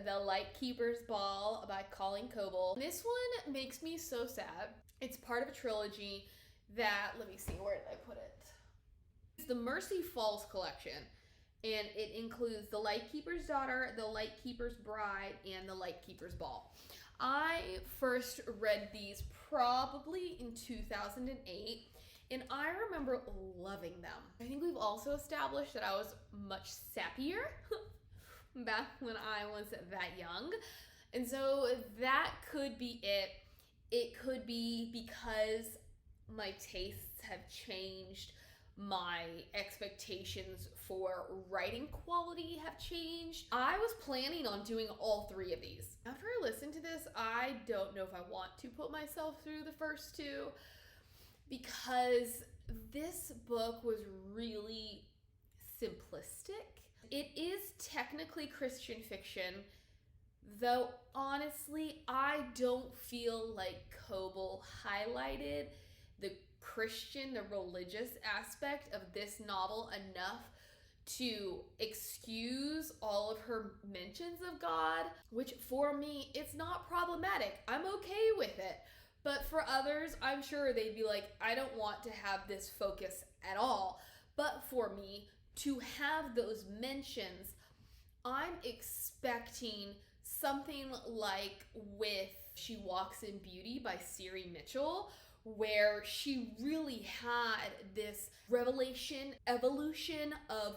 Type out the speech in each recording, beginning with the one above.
The Lightkeeper's Ball by Colleen Coble. This one makes me so sad. It's part of a trilogy that, let me see, where did I put it? It's the Mercy Falls collection, and it includes The Lightkeeper's Daughter, The Lightkeeper's Bride, and The Lightkeeper's Ball. I first read these probably in 2008, and I remember loving them. I think we've also established that I was much sappier back when I was that young. And so that could be it. It could be because my tastes have changed, my expectations for writing quality have changed. I was planning on doing all three of these. After I listened to this, I don't know if I want to put myself through the first two, because this book was really simplistic. It is technically Christian fiction, though honestly, I don't feel like Coble highlighted the Christian, the religious aspect of this novel enough to excuse all of her mentions of God, which for me, it's not problematic. I'm okay with it. But for others, I'm sure they'd be like, I don't want to have this focus at all. But for me, to have those mentions, I'm expecting something like with She Walks in Beauty by Siri Mitchell, where she really had this revelation, evolution of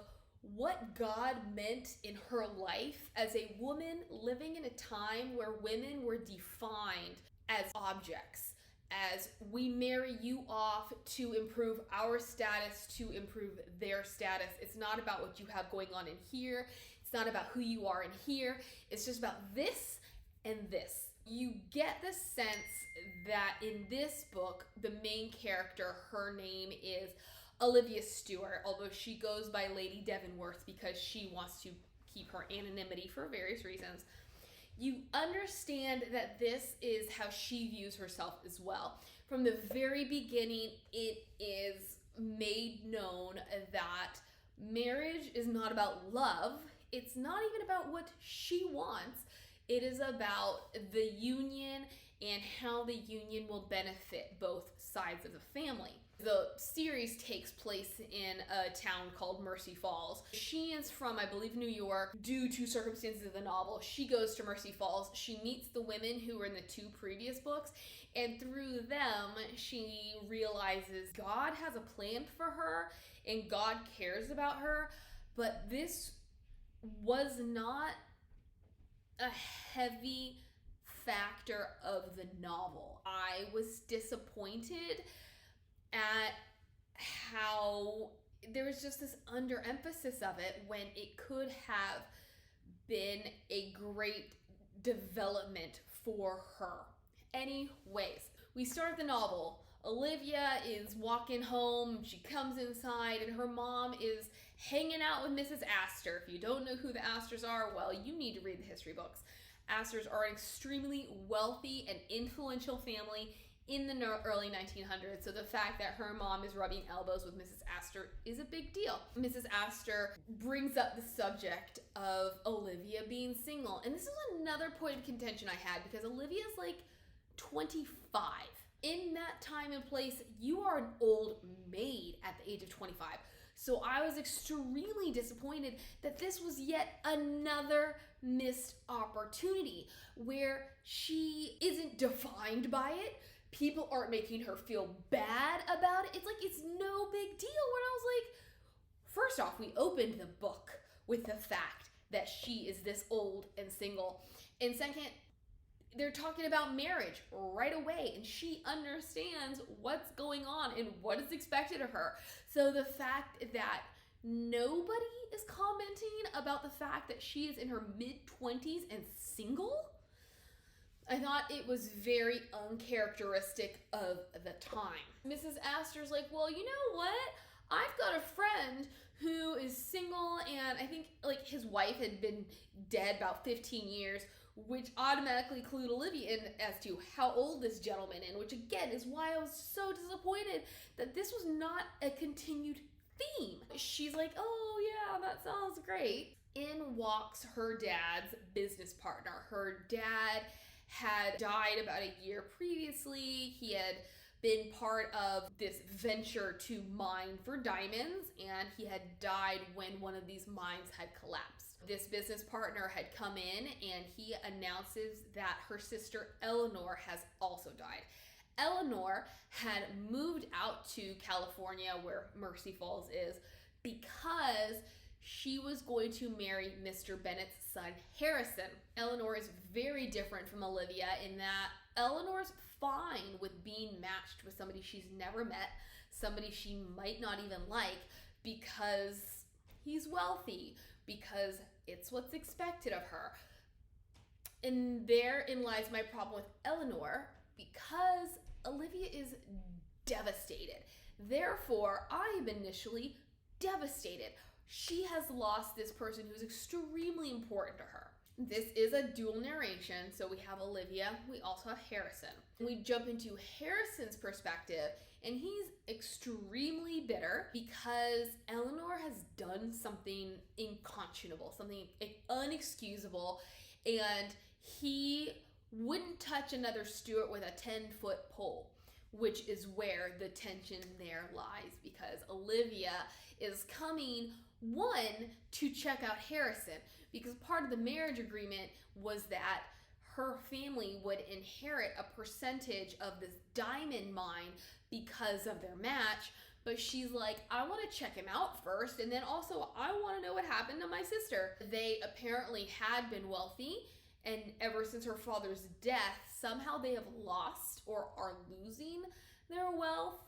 what God meant in her life as a woman living in a time where women were defined as objects, as we marry you off to improve our status, to improve their status. It's not about what you have going on in here. It's not about who you are in here. It's just about this and this. You get the sense that in this book, the main character, her name is Olivia Stewart, although she goes by Lady Devonworth because she wants to keep her anonymity for various reasons. You understand that this is how she views herself as well. From the very beginning, it is made known that marriage is not about love. It's not even about what she wants. It is about the union and how the union will benefit both sides of the family. The series takes place in a town called Mercy Falls. She is from, I believe, New York. Due to circumstances of the novel, she goes to Mercy Falls. She meets the women who were in the two previous books, and through them, she realizes God has a plan for her and God cares about her. But this was not a heavy factor of the novel. I was disappointed at how there was just this underemphasis of it when it could have been a great development for her. Anyways, we start the novel. Olivia is walking home. She comes inside and her mom is hanging out with Mrs. Astor. If you don't know who the Astors are, well, you need to read the history books. Astors are an extremely wealthy and influential family in the early 1900s, so the fact that her mom is rubbing elbows with Mrs. Astor is a big deal. Mrs. Astor brings up the subject of Olivia being single, and this is another point of contention I had, because Olivia is like 25. In that time and place, you are an old maid at the age of 25. So I was extremely disappointed that this was yet another missed opportunity where she isn't defined by it. People aren't making her feel bad about it. It's like, it's no big deal. When I was like, first off, we opened the book with the fact that she is this old and single. And second, they're talking about marriage right away, and she understands what's going on and what is expected of her. So the fact that nobody is commenting about the fact that she is in her mid-20s and single, I thought it was very uncharacteristic of the time. Mrs. Astor's like, well, you know what? I've got a friend who is single, and I think like his wife had been dead about 15 years, which automatically clued Olivia in as to how old this gentleman is, which again is why I was so disappointed that this was not a continued theme. She's like, oh yeah, that sounds great. in walks her dad's business partner. Her dad had died about a year previously. He had been part of this venture to mine for diamonds, and he had died when one of these mines had collapsed. This business partner had come in, and he announces that her sister Eleanor has also died. Eleanor had moved out to California, where Mercy Falls is, because she was going to marry Mr. Bennett's son, Harrison. Eleanor is very different from Olivia in that Eleanor's fine with being matched with somebody she's never met, somebody she might not even like, because he's wealthy, because it's what's expected of her. And therein lies my problem with Eleanor, because Olivia is devastated. Therefore, I am initially devastated. She has lost this person who's extremely important to her. This is a dual narration, so we have Olivia, we also have Harrison. We jump into Harrison's perspective, and he's extremely bitter because Eleanor has done something unconscionable, something unexcusable, and he wouldn't touch another Stewart with a 10-foot pole, which is where the tension there lies, because Olivia is coming, one, to check out Harrison, because part of the marriage agreement was that her family would inherit a percentage of this diamond mine because of their match, but she's like, I want to check him out first, and then also I want to know what happened to my sister. They apparently had been wealthy, and ever since her father's death, somehow they have lost or are losing their wealth.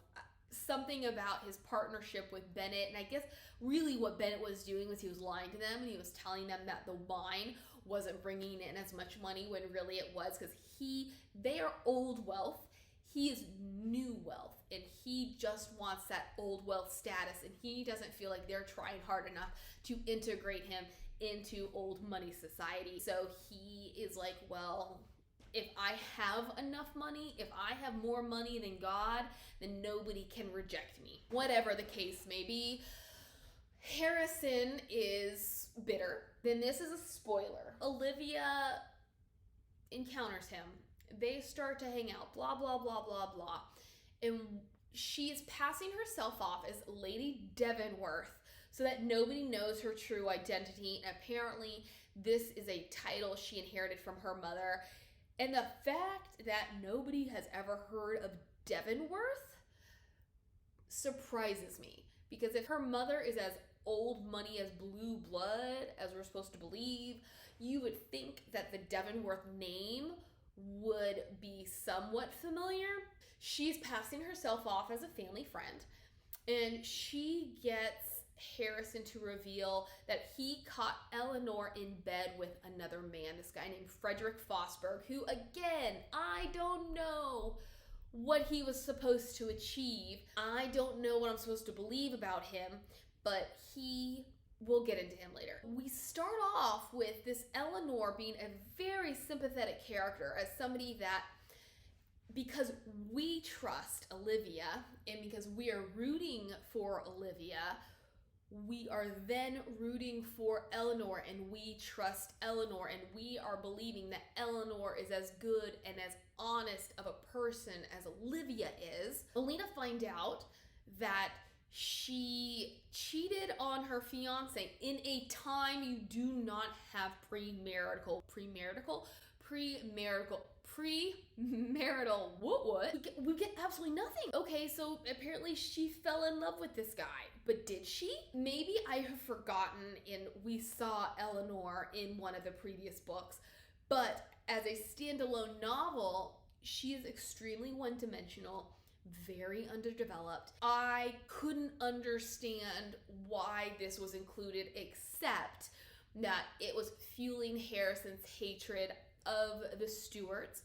Something about his partnership with Bennett, and I guess really what Bennett was doing was he was lying to them, and he was telling them that the mine wasn't bringing in as much money when really it was, because they are old wealth, he is new wealth, and he just wants that old wealth status, and he doesn't feel like they're trying hard enough to integrate him into old money society. So he is like, well, if I have enough money, if I have more money than God, then nobody can reject me. Whatever the case may be, Harrison is bitter. Then this is a spoiler. Olivia encounters him. They start to hang out, blah, blah, blah, blah, blah. And she's passing herself off as Lady Devonworth so that nobody knows her true identity. And apparently this is a title she inherited from her mother. And the fact that nobody has ever heard of Devonworth surprises me. Because if her mother is as old money as blue blood as we're supposed to believe, you would think that the Devonworth name would be somewhat familiar. She's passing herself off as a family friend, and she gets Harrison to reveal that he caught Eleanor in bed with another man, this guy named Frederick Fosberg, who, again, I don't know what he was supposed to achieve. I don't know what I'm supposed to believe about him, but we'll get into him later. We start off with this Eleanor being a very sympathetic character, as somebody that, because we trust Olivia and because we are rooting for Olivia, we are then rooting for Eleanor, and we trust Eleanor, and we are believing that Eleanor is as good and as honest of a person as Olivia is. Alina finds out that she cheated on her fiance in a time you do not have premarital, we get absolutely nothing. Okay, so apparently she fell in love with this guy, but did she? Maybe I have forgotten, and we saw Eleanor in one of the previous books, but as a standalone novel, she is extremely one-dimensional, very underdeveloped. I couldn't understand why this was included, except that it was fueling Harrison's hatred of the Stewarts,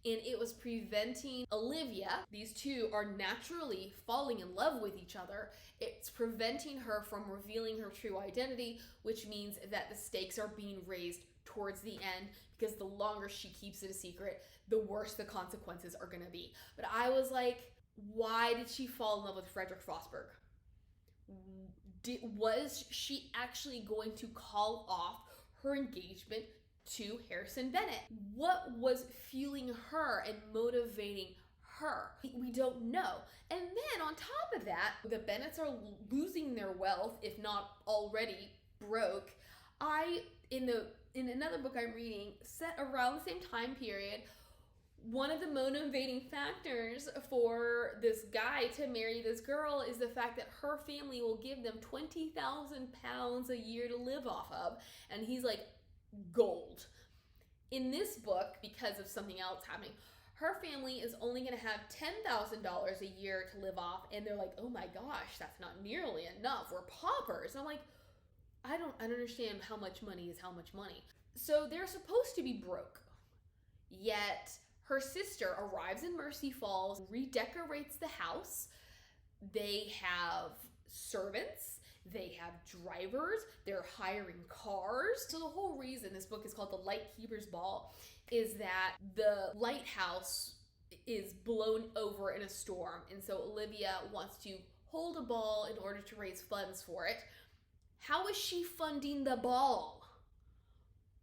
and it was preventing Olivia. These two are naturally falling in love with each other. It's preventing her from revealing her true identity, which means that the stakes are being raised towards the end, because the longer she keeps it a secret, the worse the consequences are going to be. But I was like, why did she fall in love with Frederick Fosberg? Was she actually going to call off her engagement to Harrison Bennett? What was fueling her and motivating her? We don't know. And then on top of that, the Bennetts are losing their wealth, if not already broke. In another book I'm reading, set around the same time period, one of the motivating factors for this guy to marry this girl is the fact that her family will give them £20,000 a year to live off of. And he's like, gold. In this book, because of something else happening, her family is only going to have $10,000 a year to live off. And they're like, oh my gosh, that's not nearly enough. We're paupers. And I'm like, I don't understand how much money is how much money. So they're supposed to be broke. Yet her sister arrives in Mercy Falls, redecorates the house. They have servants. They have drivers. They're hiring cars. So the whole reason this book is called The Lightkeeper's Ball is that the lighthouse is blown over in a storm. And so Olivia wants to hold a ball in order to raise funds for it. How is she funding the ball?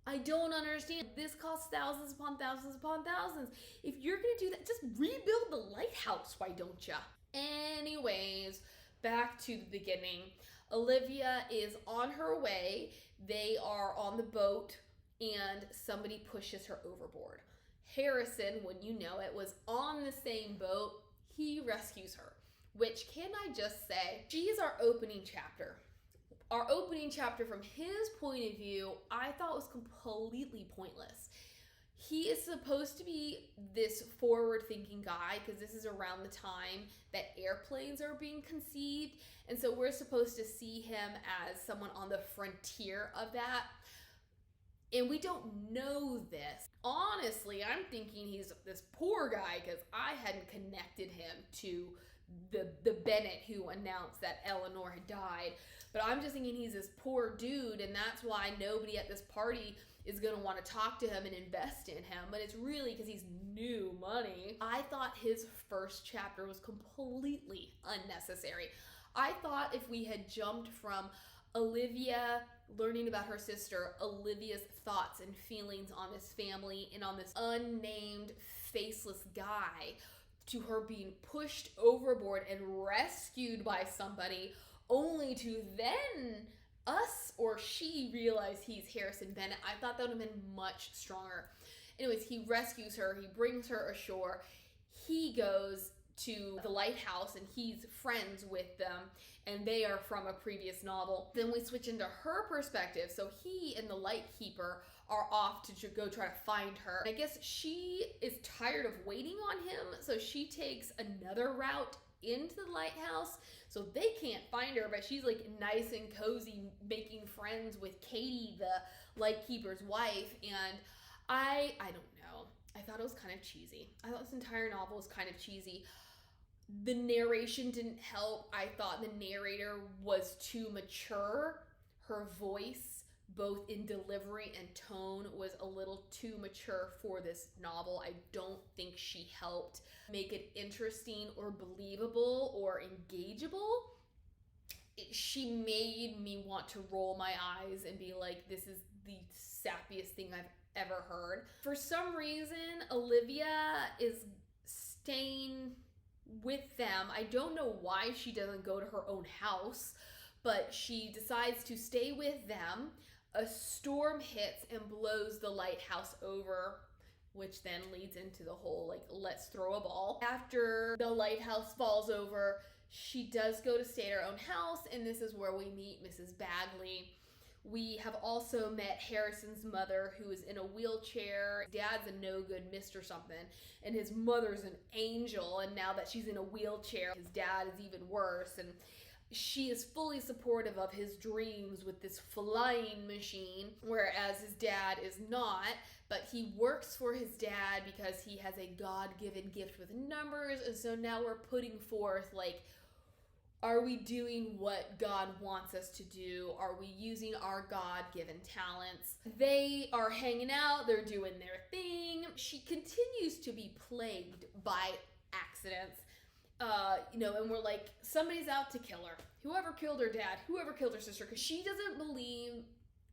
I don't understand. This costs thousands upon thousands upon thousands. If you're gonna do that, just rebuild the lighthouse, why don't ya? Anyways, back to the beginning. Olivia is on her way. They are on the boat and somebody pushes her overboard. Harrison, when you know it, was on the same boat. He rescues her, which, can I just say, she is our opening chapter. Our opening chapter, from his point of view, I thought was completely pointless. He is supposed to be this forward-thinking guy because this is around the time that airplanes are being conceived. And so we're supposed to see him as someone on the frontier of that. And we don't know this. Honestly, I'm thinking he's this poor guy because I hadn't connected him to the Bennett who announced that Eleanor had died. But I'm just thinking he's this poor dude, and that's why nobody at this party is going to want to talk to him and invest in him. But it's really because he's new money. I thought his first chapter was completely unnecessary. I thought if we had jumped from Olivia learning about her sister, Olivia's thoughts and feelings on this family and on this unnamed, faceless guy, to her being pushed overboard and rescued by somebody, only to then us or she realize he's Harrison Bennett. I thought that would have been much stronger. Anyways, he rescues her. He brings her ashore. He goes to the lighthouse and he's friends with them, and they are from a previous novel. Then we switch into her perspective. So he and the Lightkeeper are off to go try to find her. I guess she is tired of waiting on him, so she takes another route into the lighthouse, so they can't find her, but she's like nice and cozy making friends with Katie, the Lightkeeper's wife. And I don't know, I thought it was kind of cheesy. I thought this entire novel was kind of cheesy. The narration didn't help. I thought the narrator was too mature. Her voice, both in delivery and tone, was a little too mature for this novel. I don't think she helped make it interesting or believable or engageable. She made me want to roll my eyes and be like, this is the sappiest thing I've ever heard. For some reason, Olivia is staying with them. I don't know why she doesn't go to her own house, but she decides to stay with them. A storm hits and blows the lighthouse over, which then leads into the whole, like, let's throw a ball. After the lighthouse falls over, she does go to stay at her own house, and this is where we meet Mrs. Bagley. We have also met Harrison's mother, who is in a wheelchair. Dad's a no-good Mr. something, and his mother's an angel, and now that she's in a wheelchair, his dad is even worse, and she is fully supportive of his dreams with this flying machine, whereas his dad is not. But he works for his dad because he has a God-given gift with numbers, and so now we're putting forth, like, are we doing what God wants us to do? Are we using our God-given talents? They are hanging out, they're doing their thing. She continues to be plagued by accidents. And we're like, somebody's out to kill her. whoever killed her dad, whoever killed her sister, because she doesn't believe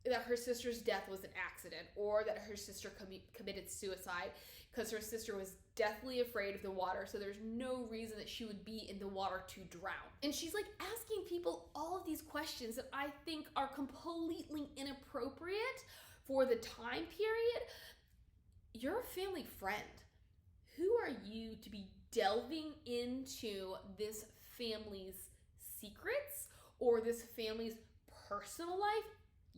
that her sister's death was an accident or that her sister committed suicide, because her sister was deathly afraid of the water, so there's no reason that she would be in the water to drown. And she's like asking people all of these questions that I think are completely inappropriate for the time period. You're a family friend. Who are you to be delving into this family's secrets or this family's personal life?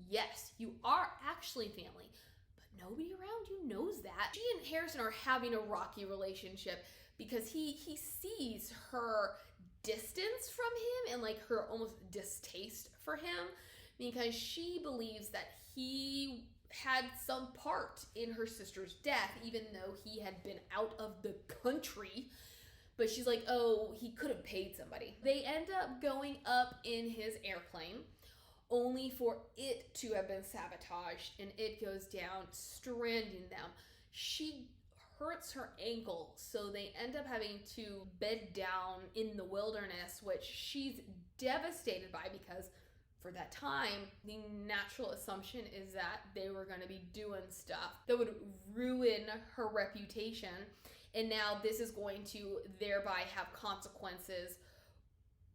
Yes, you are actually family, but nobody around you knows that. She and Harrison are having a rocky relationship because he sees her distance from him and like her almost distaste for him, because she believes that he had some part in her sister's death, even though he had been out of the country. But she's like, oh, he could have paid somebody. They end up going up in his airplane, only for it to have been sabotaged, and it goes down, stranding them. She hurts her ankle, so they end up having to bed down in the wilderness, which she's devastated by, because for that time, the natural assumption is that they were going to be doing stuff that would ruin her reputation. And now this is going to thereby have consequences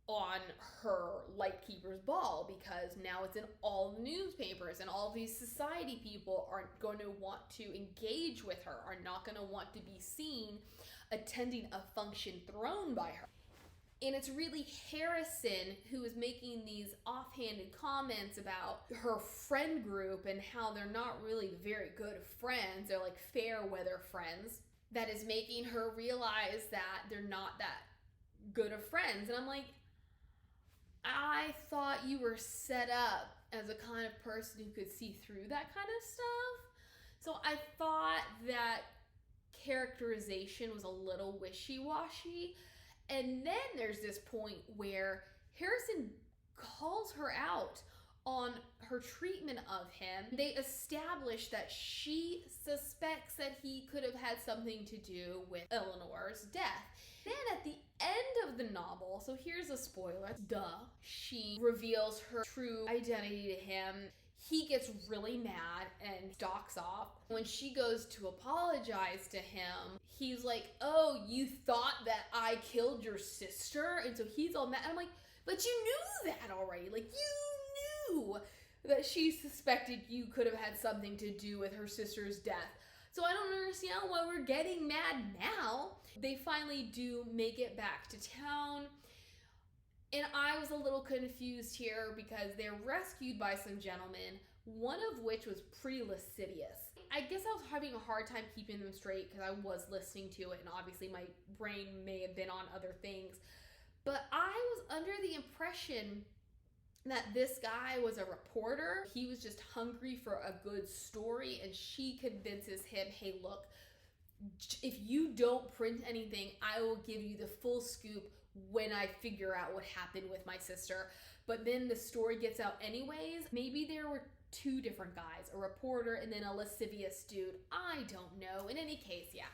on her Lightkeeper's ball, because now it's in all the newspapers and all these society people aren't going to want to engage with her, are not going to want to be seen attending a function thrown by her. And it's really Harrison who is making these offhanded comments about her friend group and how they're not really very good friends. They're like fair weather friends. That is making her realize that they're not that good of friends. And I'm like, I thought you were set up as a kind of person who could see through that kind of stuff. So I thought that characterization was a little wishy-washy. And then there's this point where Harrison calls her out on her treatment of him. They establish that she suspects that he could have had something to do with Eleanor's death. Then at the end of the novel, so here's a spoiler, she reveals her true identity to him. He gets really mad and stalks off. When she goes to apologize to him, he's like, oh, you thought that I killed your sister? And so he's all mad. I'm like, but you knew that already. Like, you knew that she suspected you could have had something to do with her sister's death. So I don't understand why we're getting mad now. They finally do make it back to town. And I was a little confused here because they're rescued by some gentlemen, one of which was pretty lascivious. I guess I was having a hard time keeping them straight because I was listening to it, and obviously my brain may have been on other things. But I was under the impression that this guy was a reporter. He was just hungry for a good story, and she convinces him, hey, look, if you don't print anything, I will give you the full scoop when I figure out what happened with my sister. But then the story gets out anyways. Maybe there were two different guys, a reporter and then a lascivious dude. I don't know. In any case, yeah.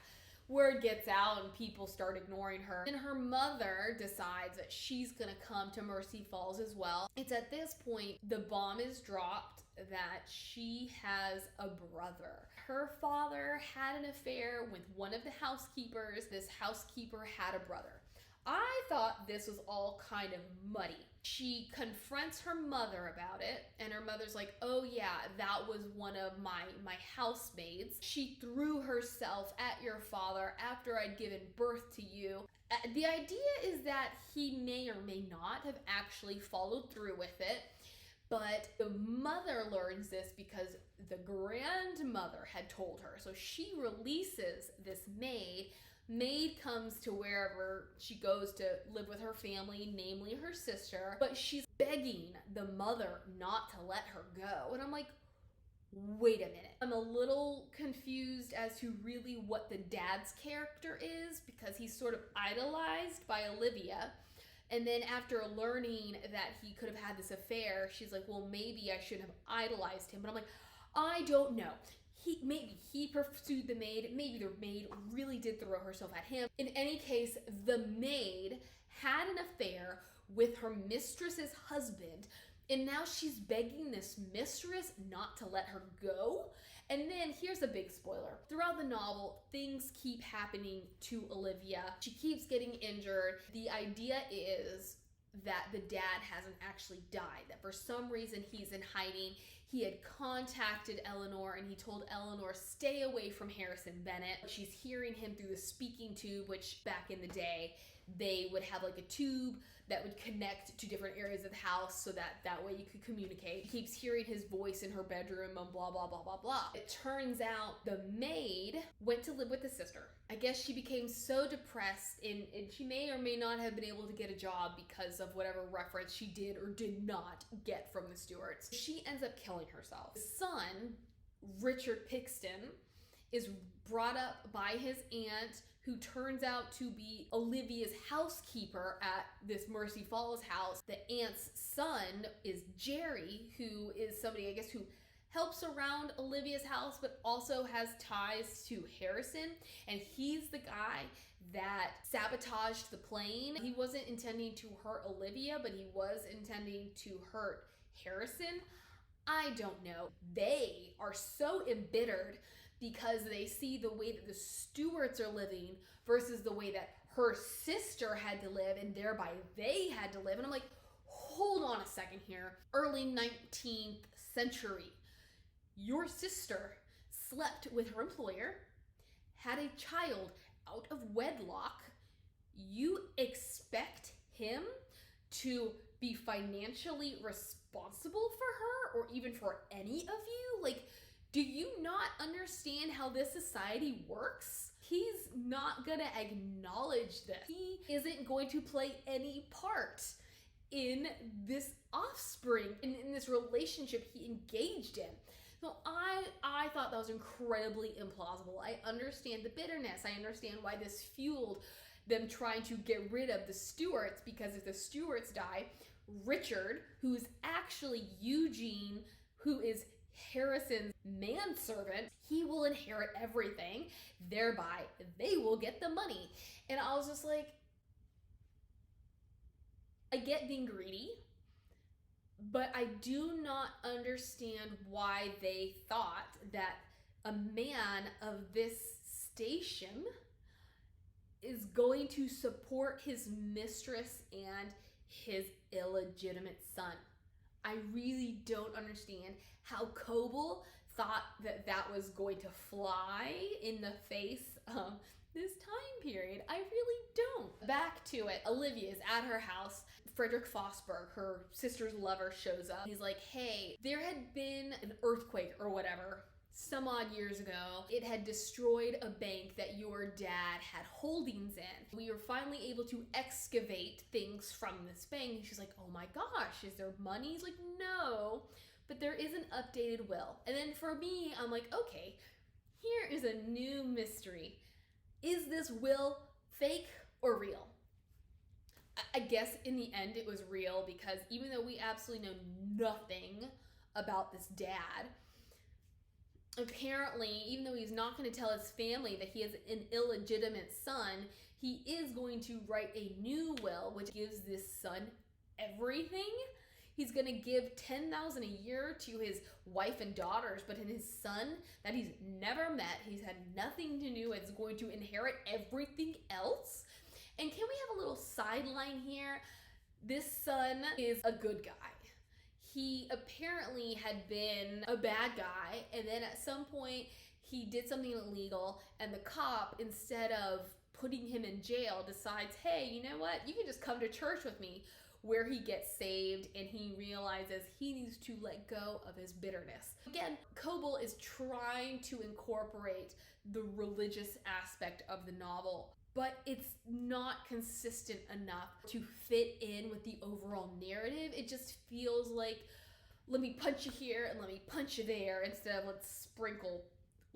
Word gets out and people start ignoring her. And her mother decides that she's gonna come to Mercy Falls as well. It's at this point the bomb is dropped that she has a brother. Her father had an affair with one of the housekeepers. This housekeeper had a brother. I thought this was all kind of muddy. She confronts her mother about it, and her mother's like, oh yeah, that was one of my housemaids. She threw herself at your father after I'd given birth to you. The idea is that he may or may not have actually followed through with it, but the mother learns this because the grandmother had told her. So she releases this maid. Maid comes to wherever she goes to live with her family, namely her sister, but she's begging the mother not to let her go. And I'm like, wait a minute. I'm a little confused as to really what the dad's character is, because he's sort of idolized by Olivia. And then after learning that he could have had this affair, she's like, well, maybe I shouldn't have idolized him. But I'm like, I don't know. Maybe he pursued the maid. Maybe the maid really did throw herself at him. In any case, the maid had an affair with her mistress's husband, and now she's begging this mistress not to let her go. And then here's a big spoiler. Throughout the novel, things keep happening to Olivia. She keeps getting injured. The idea is that the dad hasn't actually died, that for some reason he's in hiding. He had contacted Eleanor and he told Eleanor, stay away from Harrison Bennett. She's hearing him through the speaking tube, which back in the day, they would have like a tube that would connect to different areas of the house so that way you could communicate. She keeps hearing his voice in her bedroom and blah, blah, blah, blah, blah. It turns out the maid went to live with the sister. I guess she became so depressed and she may or may not have been able to get a job because of whatever reference she did or did not get from the Stewarts. She ends up killing herself. His son, Richard Pixton, is brought up by his aunt, who turns out to be Olivia's housekeeper at this Mercy Falls house. The aunt's son is Jerry, who is somebody, I guess, who helps around Olivia's house, but also has ties to Harrison. And he's the guy that sabotaged the plane. He wasn't intending to hurt Olivia, but he was intending to hurt Harrison. I don't know. They are so embittered because they see the way that the Stewarts are living versus the way that her sister had to live, and thereby they had to live. And I'm like, hold on a second here. Early 19th century, your sister slept with her employer, had a child out of wedlock. You expect him to be financially responsible for her or even for any of you? Like, do you not understand how this society works? He's not gonna acknowledge this. He isn't going to play any part in this offspring, in this relationship he engaged in. So I thought that was incredibly implausible. I understand the bitterness. I understand why this fueled them trying to get rid of the Stewarts, because if the Stewarts die, Richard, who's actually Eugene, who is Harrison's manservant, he will inherit everything, thereby they will get the money. And I was just like, I get being greedy, but I do not understand why they thought that a man of this station is going to support his mistress and his illegitimate son. I really don't understand how Coble thought that that was going to fly in the face of this time period. I really don't. Back to it. Olivia is at her house. Frederick Fosberg, her sister's lover, shows up. He's like, hey, there had been an earthquake or whatever some odd years ago. It had destroyed a bank that your dad had holdings in. We were finally able to excavate things from this bank. And she's like, oh my gosh, is there money? He's like, no, but there is an updated will. And then for me, I'm like, okay, here is a new mystery. Is this will fake or real? I guess in the end it was real, because even though we absolutely know nothing about this dad, apparently, even though he's not going to tell his family that he has an illegitimate son, he is going to write a new will, which gives this son everything. He's going to give $10,000 a year to his wife and daughters, but in his son that he's never met, he's had nothing to do with, is going to inherit everything else. And can we have a little sideline here? This son is a good guy. He apparently had been a bad guy, and then at some point he did something illegal, and the cop, instead of putting him in jail, decides, hey, you know what? You can just come to church with me, where he gets saved and he realizes he needs to let go of his bitterness. Again, Coble is trying to incorporate the religious aspect of the novel, but it's not consistent enough to fit in with the overall narrative. It just feels like, let me punch you here and let me punch you there, instead of let's sprinkle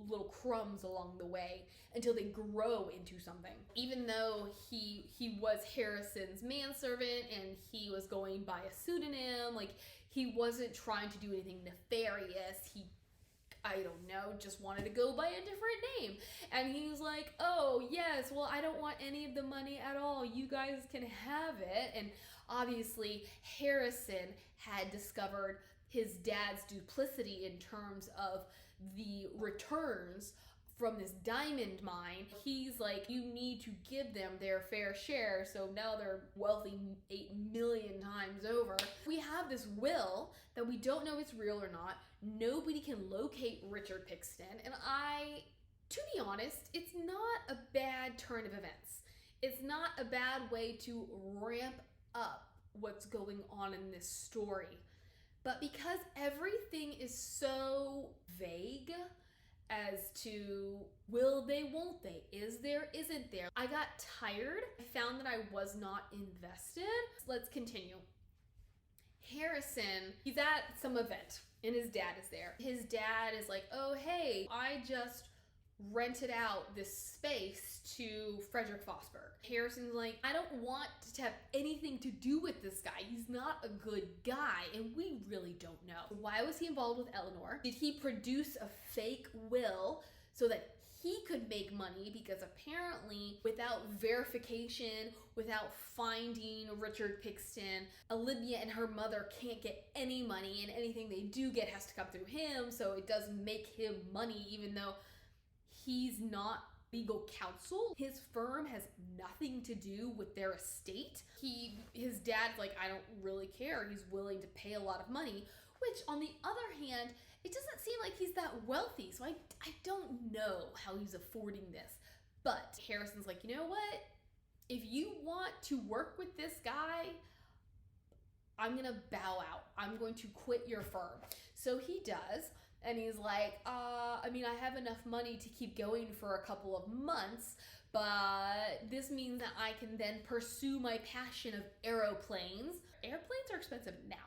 little crumbs along the way until they grow into something. Even though he was Harrison's manservant and he was going by a pseudonym, like, he wasn't trying to do anything nefarious. He, I don't know, just wanted to go by a different name. And he was like, oh yes, well, I don't want any of the money at all. You guys can have it. And Obviously, Harrison had discovered his dad's duplicity in terms of the returns from this diamond mine. He's like, you need to give them their fair share, so now they're wealthy 8 million times over. We have this will that we don't know if it's real or not. Nobody can locate Richard Pixton, and to be honest, it's not a bad turn of events. It's not a bad way to ramp up what's going on in this story. But because everything is so vague as to will they, won't they, is there, isn't there, I got tired. I found that I was not invested. Let's continue. Harrison, he's at some event and his dad is there. His dad is like, oh, hey, I just rented out this space to Frederick Fosberg. Harrison's like, I don't want to have anything to do with this guy. He's not a good guy, and we really don't know. Why was he involved with Eleanor? Did he produce a fake will so that he could make money? Because apparently, without verification, without finding Richard Pixton, Olivia and her mother can't get any money, and anything they do get has to come through him, so it does make him money, even though he's not legal counsel. His firm has nothing to do with their estate. His dad's like, I don't really care. He's willing to pay a lot of money, which on the other hand, it doesn't seem like he's that wealthy. So I don't know how he's affording this. But Harrison's like, you know what? If you want to work with this guy, I'm gonna bow out. I'm going to quit your firm. So he does. And he's like, I mean, I have enough money to keep going for a couple of months, but this means that I can then pursue my passion of aeroplanes. Airplanes are expensive now.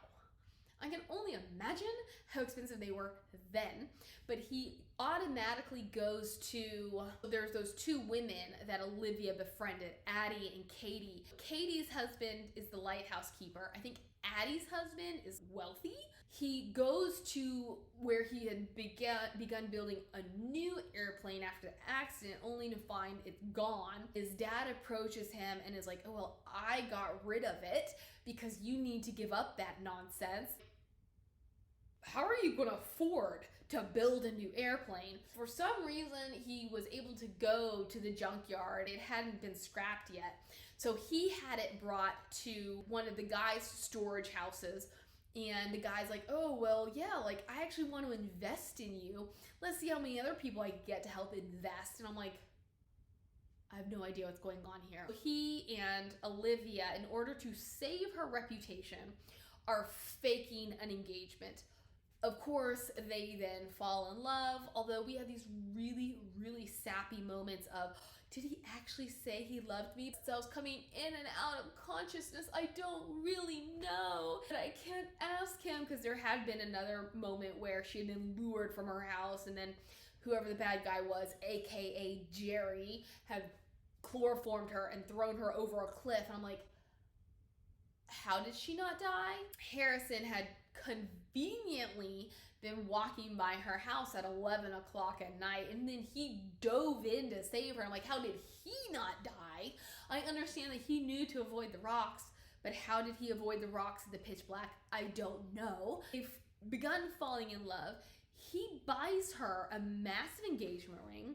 I can only imagine how expensive they were then. But he automatically goes to, there's those two women that Olivia befriended, Addie and Katie. Katie's husband is the lighthouse keeper. I think Addie's husband is wealthy. He goes to where he had begun building a new airplane after the accident, only to find it's gone. His dad approaches him and is like, oh, well, I got rid of it because you need to give up that nonsense. How are you going to afford to build a new airplane? For some reason, he was able to go to the junkyard. It hadn't been scrapped yet. So he had it brought to one of the guy's storage houses. And the guy's like, oh, well, yeah, like, I actually want to invest in you. Let's see how many other people I can get to help invest. And I'm like, I have no idea what's going on here. He and Olivia, in order to save her reputation, are faking an engagement. Of course, they then fall in love, although we have these really, really sappy moments of, did he actually say he loved me? Cells coming in and out of consciousness. I don't really know. But I can't ask him because there had been another moment where she had been lured from her house and then whoever the bad guy was, aka Jerry, had chloroformed her and thrown her over a cliff. And I'm like, how did she not die? Harrison had conveniently been walking by her house at 11 o'clock at night, and then he dove in to save her. I'm like, how did he not die? I understand that he knew to avoid the rocks, but how did he avoid the rocks in the pitch black? I don't know. They've begun falling in love. He buys her a massive engagement ring,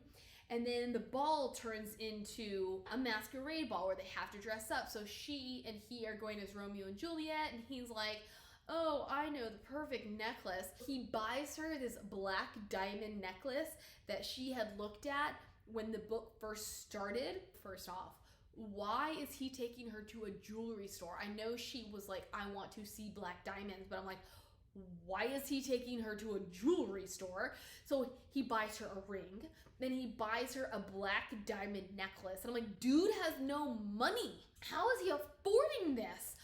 and then the ball turns into a masquerade ball where they have to dress up. So she and he are going as Romeo and Juliet, and he's like, oh, I know the perfect necklace. He buys her this black diamond necklace that she had looked at when the book first started. First off, why is he taking her to a jewelry store? I know she was like, I want to see black diamonds, but I'm like, why is he taking her to a jewelry store? So he buys her a ring, then he buys her a black diamond necklace. And I'm like, dude has no money. How is he affording this?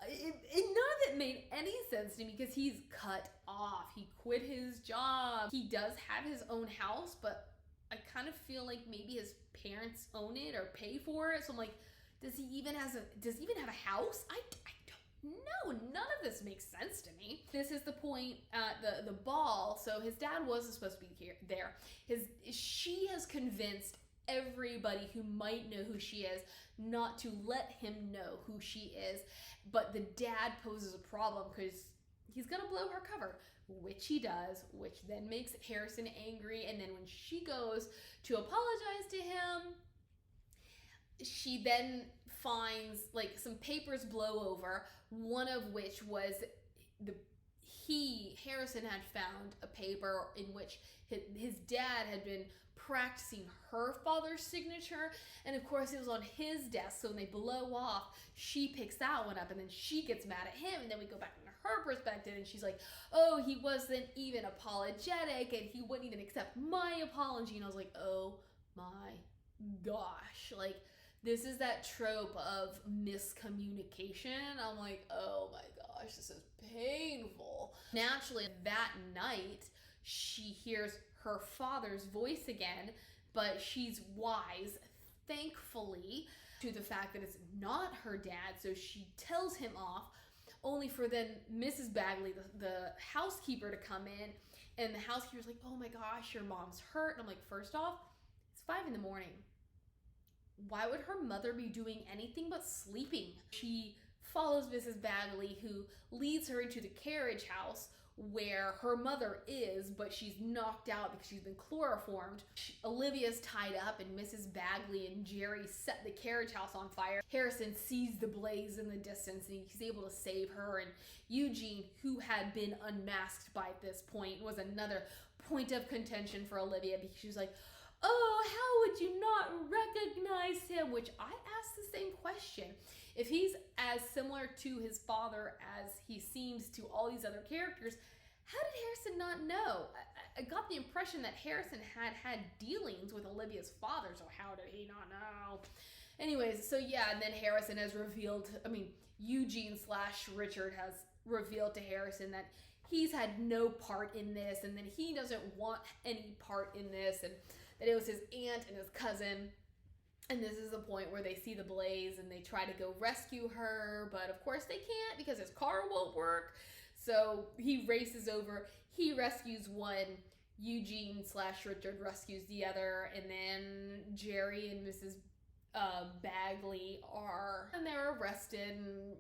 None of it made any sense to me because he's cut off. He quit his job. He does have his own house, but I kind of feel like maybe his parents own it or pay for it. So I'm like, does he even have a house? I don't know. None of this makes sense to me. This is the point at the ball. So his dad wasn't supposed to be there. She has convinced everybody who might know who she is not to let him know who she is. But the dad poses a problem because he's gonna blow her cover, which he does, which then makes Harrison angry. And then when she goes to apologize to him, she then finds like some papers blow over, one of which was Harrison had found a paper in which his dad had been practicing her father's signature, and of course it was on his desk. So when they blow off, she picks that one up, and then she gets mad at him, and then we go back into her perspective, and she's like, oh, he wasn't even apologetic, and he wouldn't even accept my apology. And I was like, oh my gosh, like, this is that trope of miscommunication. I'm like, oh my gosh, this is painful. Naturally, that night, she hears her father's voice again, but she's wise, thankfully, to the fact that it's not her dad, so she tells him off, only for then Mrs. Bagley, the housekeeper, to come in, and the housekeeper's like, oh my gosh, your mom's hurt. And I'm like, first off, it's 5 a.m. Why would her mother be doing anything but sleeping? She follows Mrs. Bagley, who leads her into the carriage house where her mother is, but she's knocked out because she's been chloroformed. Olivia's tied up, and Mrs. Bagley and Jerry set the carriage house on fire. Harrison sees the blaze in the distance, and he's able to save her. And Eugene, who had been unmasked by this point, was another point of contention for Olivia, because she was like, oh, how would you not recognize him? Which I asked the same question. If he's as similar to his father as he seems to all these other characters, how did Harrison not know? I got the impression that Harrison had dealings with Olivia's father, so how did he not know? Anyways, so yeah, and then Harrison has revealed, Eugene/Richard has revealed to Harrison that he's had no part in this, and that he doesn't want any part in this, and that it was his aunt and his cousin. And this is the point where they see the blaze and they try to go rescue her, but of course they can't because his car won't work. So he races over, he rescues one, Eugene/Richard rescues the other, and then Jerry and Mrs. Bagley they're arrested, and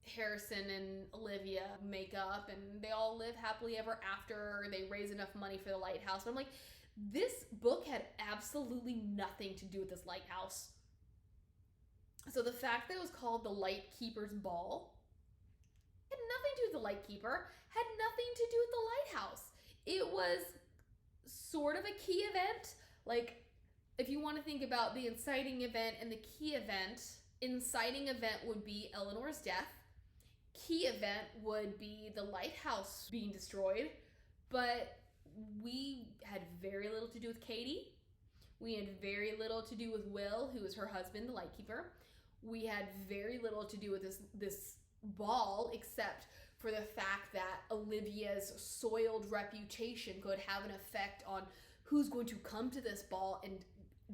Harrison and Olivia make up, and they all live happily ever after. They raise enough money for the lighthouse. But I'm like, this book had absolutely nothing to do with this lighthouse. So the fact that it was called the Lightkeeper's Ball had nothing to do with the Lightkeeper, had nothing to do with the lighthouse. It was sort of a key event. Like, if you want to think about the inciting event and the key event, inciting event would be Eleanor's death. Key event would be the lighthouse being destroyed. But we had very little to do with Katie. We had very little to do with Will, who was her husband, the Lightkeeper. We had very little to do with this ball, except for the fact that Olivia's soiled reputation could have an effect on who's going to come to this ball and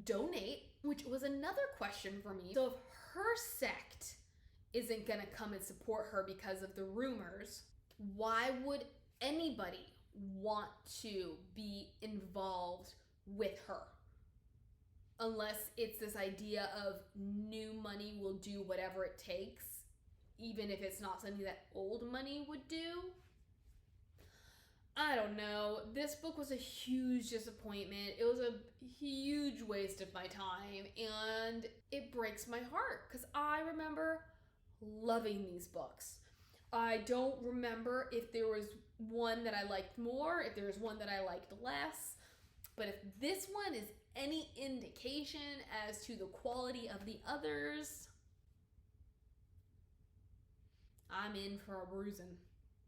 donate, which was another question for me. So if her sect isn't going to come and support her because of the rumors, why would anybody want to be involved with her? Unless it's this idea of new money will do whatever it takes, even if it's not something that old money would do. I don't know. This book was a huge disappointment. It was a huge waste of my time, and it breaks my heart because I remember loving these books. I don't remember if there was one that I liked more, if there was one that I liked less, but if this one is any indication as to the quality of the others, I'm in for a bruising.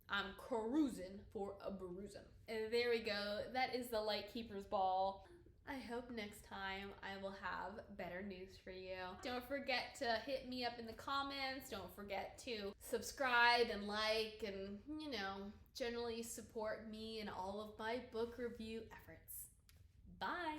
I'm cruising for a bruising. And there we go. That is the Lightkeeper's Ball. I hope next time I will have better news for you. Don't forget to hit me up in the comments. Don't forget to subscribe and like and, generally support me in all of my book review efforts. Bye.